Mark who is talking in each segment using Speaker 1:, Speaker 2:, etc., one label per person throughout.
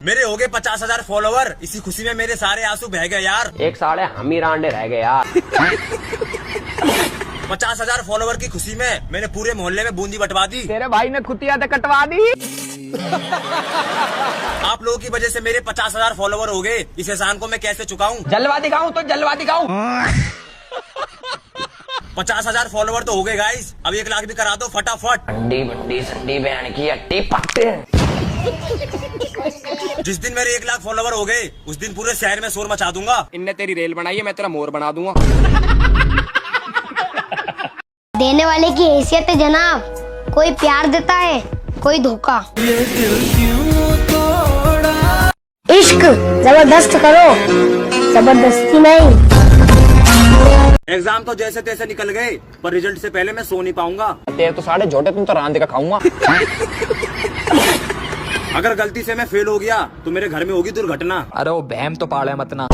Speaker 1: मेरे हो गए 50,000 फॉलोवर। इसी खुशी में मेरे सारे आंसू बह गए यार।
Speaker 2: एक साले हम ही रांडे रह गए यार।
Speaker 1: 50,000 फॉलोवर की खुशी में मैंने पूरे मोहल्ले में बूंदी बंटवा दी।
Speaker 2: तेरे भाई ने खुतिया तो कटवा दी।
Speaker 1: आप लोगों की वजह से मेरे 50,000 फॉलोवर हो गए। इस एहसान को मैं कैसे चुकाऊं?
Speaker 2: जलवा दिखाऊं तो जलवा दिखाऊं।
Speaker 1: 50,000 फॉलोवर तो हो गए गाइस, अब 1 लाख भी करा दो फटाफट।
Speaker 2: अंडी बंडी संडी बहन की अट्टी पकते हैं।
Speaker 1: जिस दिन मेरे 1 लाख फॉलोवर हो गए उस दिन पूरे शहर में शोर मचा दूंगा।
Speaker 2: इनने तेरी रेल बनाई है, मैं तेरा मोर बना दूंगा।
Speaker 3: देने वाले की हैसियत है जनाब। कोई प्यार देता है, कोई धोखा। इश्क जबरदस्त करो, जबरदस्ती नहीं।
Speaker 1: एग्जाम तो जैसे तैसे निकल गए, पर रिजल्ट से पहले मैं सो नहीं पाऊंगा।
Speaker 2: तेरे तो साढ़े झोटे, तुम तो रांध का खाऊंगा।
Speaker 1: अगर गलती से मैं फेल हो गया तो मेरे घर में होगी दुर्घटना।
Speaker 2: अरे वो बहम तो पाले मत ना।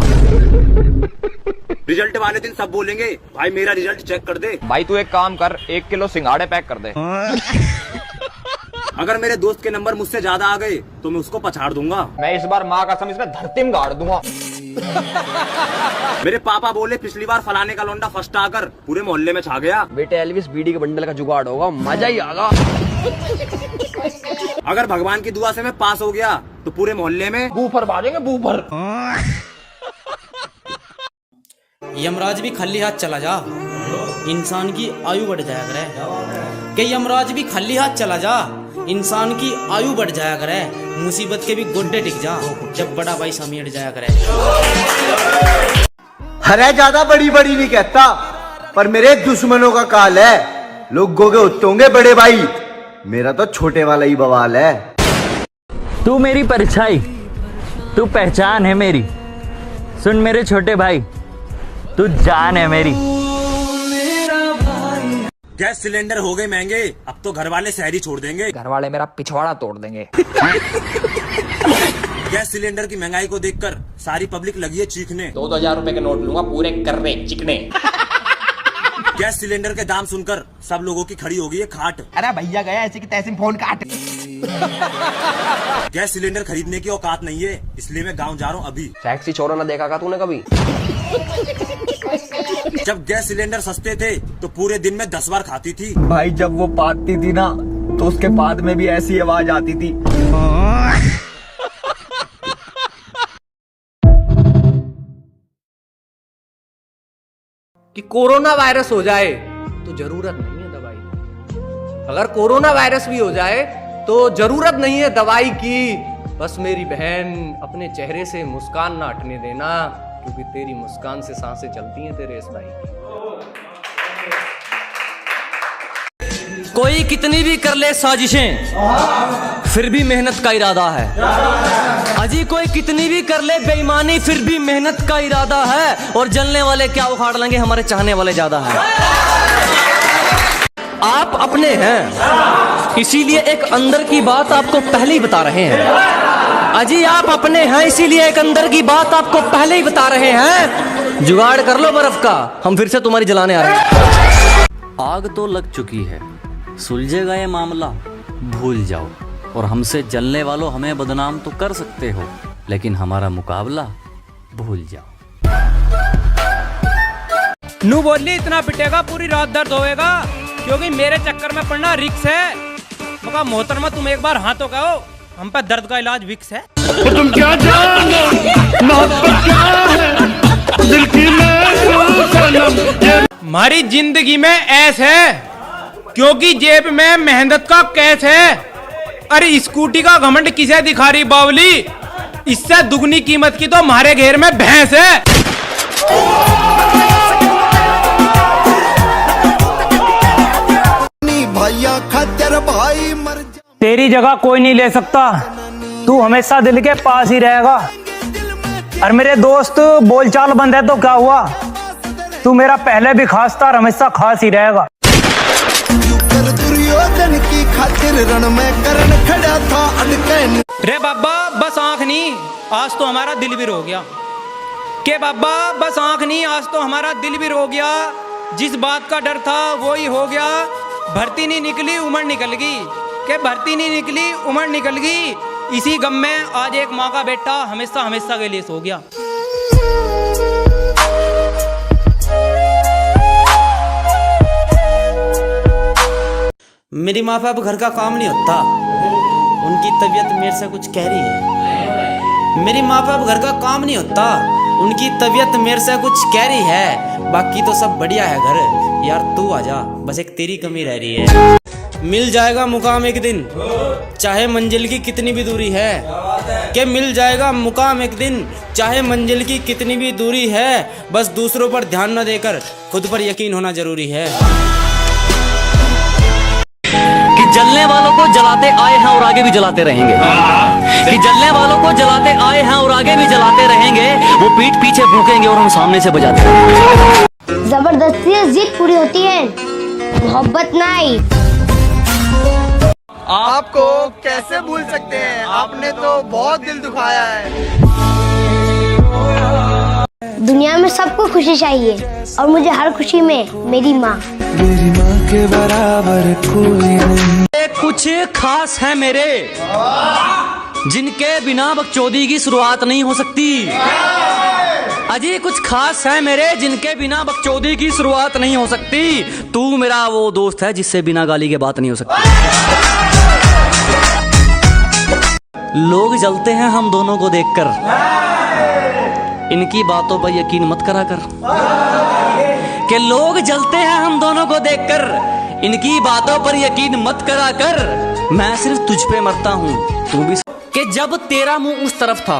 Speaker 1: रिजल्ट वाले दिन सब बोलेंगे भाई मेरा रिजल्ट चेक कर दे।
Speaker 2: भाई तू एक काम कर, 1 किलो सिंगाड़े पैक कर दे।
Speaker 1: अगर मेरे दोस्त के नंबर मुझसे ज्यादा आ गए तो मैं उसको पछाड़ दूंगा।
Speaker 2: मैं इस बार माँ कसम इसमें धरती में गाड़ दूंगा।
Speaker 1: मेरे पापा बोले पिछली बार फलाने का लौंडा फर्स्ट आकर पूरे मोहल्ले में छा गया।
Speaker 2: बेटे एल्विस बीडी के बंडल का जुगाड़ होगा, मजा ही आगा।
Speaker 1: अगर भगवान की दुआ से मैं पास हो गया तो पूरे मोहल्ले में
Speaker 2: बूफर बाजेंगे, बूफर।
Speaker 4: यमराज भी खाली हाथ चला जा, इंसान की आयु बढ़ जाया करे। कि यमराज भी खाली हाथ चला जा, इंसान की आयु बढ़ जाया करे। मुसीबत के भी गोड्डे टिक जा, जब बड़ा भाई समेट जाया करे।
Speaker 5: अरे ज्यादा बड़ी बड़ी नहीं कहता, पर मेरे दुश्मनों का काल है। लोगों के उत्ते होंगे बड़े भाई, मेरा तो छोटे वाला ही बवाल है।
Speaker 6: तू मेरी परछाई, तू पहचान है मेरी। सुन मेरे छोटे भाई, तू जान है मेरी।
Speaker 1: गैस सिलेंडर हो गए महंगे, अब तो घर वाले शहरी छोड़ देंगे।
Speaker 2: घर वाले मेरा पिछवाड़ा तोड़ देंगे।
Speaker 1: गैस सिलेंडर की महंगाई को देखकर सारी पब्लिक लगी है चीखने।
Speaker 2: 2,000 रुपए के नोट लूंगा पूरे कर्रे चिकने।
Speaker 1: गैस सिलेंडर के दाम सुनकर सब लोगों की खड़ी हो गई है खाट।
Speaker 5: अरे भैया गया ऐसे की तैसे फोन काट।
Speaker 1: गैस सिलेंडर खरीदने की औकात नहीं है, इसलिए मैं गांव जा रहा हूँ अभी।
Speaker 2: टैक्सी चोरा ना देखा का तूने कभी?
Speaker 1: जब गैस सिलेंडर सस्ते थे तो पूरे दिन में 10 बार खाती थी।
Speaker 5: भाई जब वो पाती थी ना तो उसके बाद में भी ऐसी आवाज आती थी।
Speaker 7: कि कोरोना वायरस हो जाए तो जरूरत नहीं है दवाई की। अगर कोरोना वायरस भी हो जाए तो जरूरत नहीं है दवाई की। बस मेरी बहन अपने चेहरे से मुस्कान ना हटने देना, क्योंकि तेरी मुस्कान से सांसें चलती हैं तेरे इस भाई की। कोई कितनी भी कर ले साजिशें, फिर भी मेहनत का इरादा है। अजी कोई कितनी भी कर ले बेईमानी, फिर भी मेहनत का इरादा है। और जलने वाले क्या उखाड़ लेंगे, हमारे चाहने वाले ज्यादा है। आप अपने हैं, इसीलिए एक अंदर की बात आपको पहले ही बता रहे हैं। अजी आप अपने हैं, इसीलिए एक अंदर की बात आपको पहले ही बता रहे हैं। जुगाड़ कर लो बर्फ का, हम फिर से तुम्हारी जलाने आ रहे हैं।
Speaker 8: आग तो लग चुकी है, सुलझेगा ये मामला, भूल जाओ। और हमसे जलने वालों हमें बदनाम तो कर सकते हो, लेकिन हमारा मुकाबला भूल जाओ।
Speaker 4: नू बोली इतना पिटेगा पूरी रात दर्द होएगा, क्योंकि मेरे चक्कर में पड़ना रिक्स है। तो कहा मोहतरमा तुम एक बार हाँ तो कहो, हम पे दर्द का इलाज विक्स है।
Speaker 9: तो तुम क्या जानो मोहब्बत क्या है, दिल की
Speaker 4: हमारी जिंदगी में ऐस है, क्योंकि जेब में मेहनत का कैस है। अरे स्कूटी का घमंड किसे दिखा रही बावली, इससे दुगनी कीमत की तो हमारे घेर में भैंस है।
Speaker 5: भाई मर
Speaker 6: तेरी जगह कोई नहीं ले सकता, तू हमेशा दिल के पास ही रहेगा। और मेरे दोस्त बोलचाल बंद है तो क्या हुआ, तू मेरा पहले भी खास था और हमेशा खास ही रहेगा।
Speaker 5: दुर्योधन की खातिर रण में करण खड़ा था अनकैन।
Speaker 4: रे बाबा बस आंख नहीं, आज तो हमारा दिल भी रो गया। के बाबा बस आंख नहीं, आज तो हमारा दिल भी रो गया। जिस बात का डर था वो ही हो गया। भर्ती नहीं निकली उमर निकल गई, के भर्ती नहीं निकली उमर निकल गई।
Speaker 6: इसी गम में आज एक माँ का बेटा हमेशा हमेशा के लिए सो गया।
Speaker 4: मेरी माँ बाप घर का काम नहीं होता, उनकी तबीयत मेरे से कुछ कह रही है। मेरी माँ बाप घर का काम नहीं होता, उनकी तबीयत मेरे से कुछ कह रही है। बाकी तो सब बढ़िया है घर, यार तू आजा, बस एक तेरी कमी रह रही है। मिल जाएगा मुकाम एक दिन, चाहे मंजिल की कितनी भी दूरी है। कि मिल जाएगा मुकाम एक दिन, चाहे मंजिल की कितनी भी दूरी है। बस दूसरों पर ध्यान न देकर खुद पर यकीन होना जरूरी है।
Speaker 8: कि जलने वालों को जलाते आए हैं और आगे भी जलाते रहेंगे। कि जलने वालों को जलाते आए हैं और आगे भी जलाते रहेंगे। वो पीठ पीछे भूकेंगे और हम सामने से बजाते रहेंगे।
Speaker 3: जबरदस्ती से जिद पूरी होती है, मोहब्बत नहीं।
Speaker 5: आपको कैसे भूल सकते हैं, आपने तो बहुत दिल दुखाया है।
Speaker 3: दुनिया में सबको खुशी चाहिए और मुझे हर खुशी में मेरी माँ।
Speaker 9: मेरी माँ के बराबर कोई नहीं।
Speaker 8: कुछ खास है मेरे, जिनके बिना बकचोदी की शुरुआत नहीं हो सकती। अजी कुछ खास है मेरे, जिनके बिना बकचोदी की शुरुआत नहीं हो सकती। तू मेरा वो दोस्त है जिससे बिना गाली के बात नहीं हो सकती। लोग जलते हैं हम दोनों को देखकर, इनकी बातों पर यकीन मत करा कर। कि लोग जलते हैं हम दोनों को देखकर, इनकी बातों पर यकीन मत करा कर। मैं सिर्फ तुझ पे मरता हूँ, तू भी। कि जब तेरा मुंह उस तरफ था,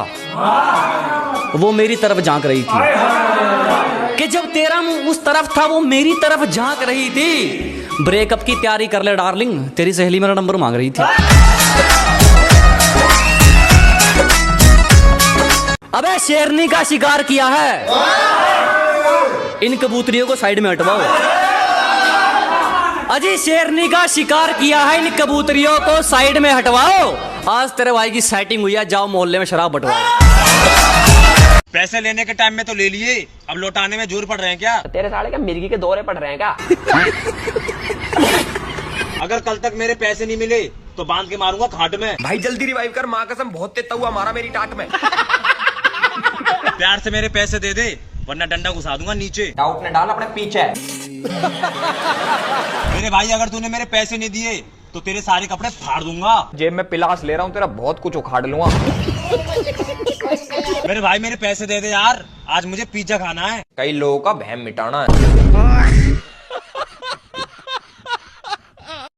Speaker 8: वो मेरी तरफ झांक रही थी। कि जब तेरा मुंह उस तरफ था, वो मेरी तरफ झांक रही थी। ब्रेकअप की तैयारी कर ले डार्लिंग, तेरी सहेली मेरा नंबर मांग रही थी। अबे शेरनी का शिकार किया है, इन कबूतरियों को साइड में हटवाओ। अजी शेरनी का शिकार किया है, इन कबूतरियों को साइड में हटवाओ। आज तेरे भाई की सेटिंग हुई है, जाओ मोहल्ले में शराब बंटवाओ।
Speaker 1: पैसे लेने के टाइम में तो ले लिए, अब लौटाने में जोर पड़ रहे हैं क्या?
Speaker 2: तेरे साले क्या मिर्गी के दौरे पड़ रहे हैं क्या?
Speaker 1: अगर कल तक मेरे पैसे नहीं मिले तो बांध के मारूंगा खाट में।
Speaker 2: भाई जल्दी रिवाइव कर, माँ कसम बहुत तेज हुआ मारा मेरी टाट में।
Speaker 1: प्यार से मेरे पैसे दे दे, वरना डंडा घुसा दूंगा नीचे।
Speaker 2: डाउट ने डाल अपने पीछे।
Speaker 1: मेरे भाई अगर तूने मेरे पैसे नहीं दिए तो तेरे सारे कपड़े फाड़ दूंगा।
Speaker 2: जेब में पिलास ले रहा हूँ तेरा, बहुत कुछ उखाड़ लूंगा।
Speaker 1: मेरे भाई मेरे पैसे दे दे यार, आज मुझे पिज्जा खाना है।
Speaker 2: कई लोगों का वहम मिटाना है।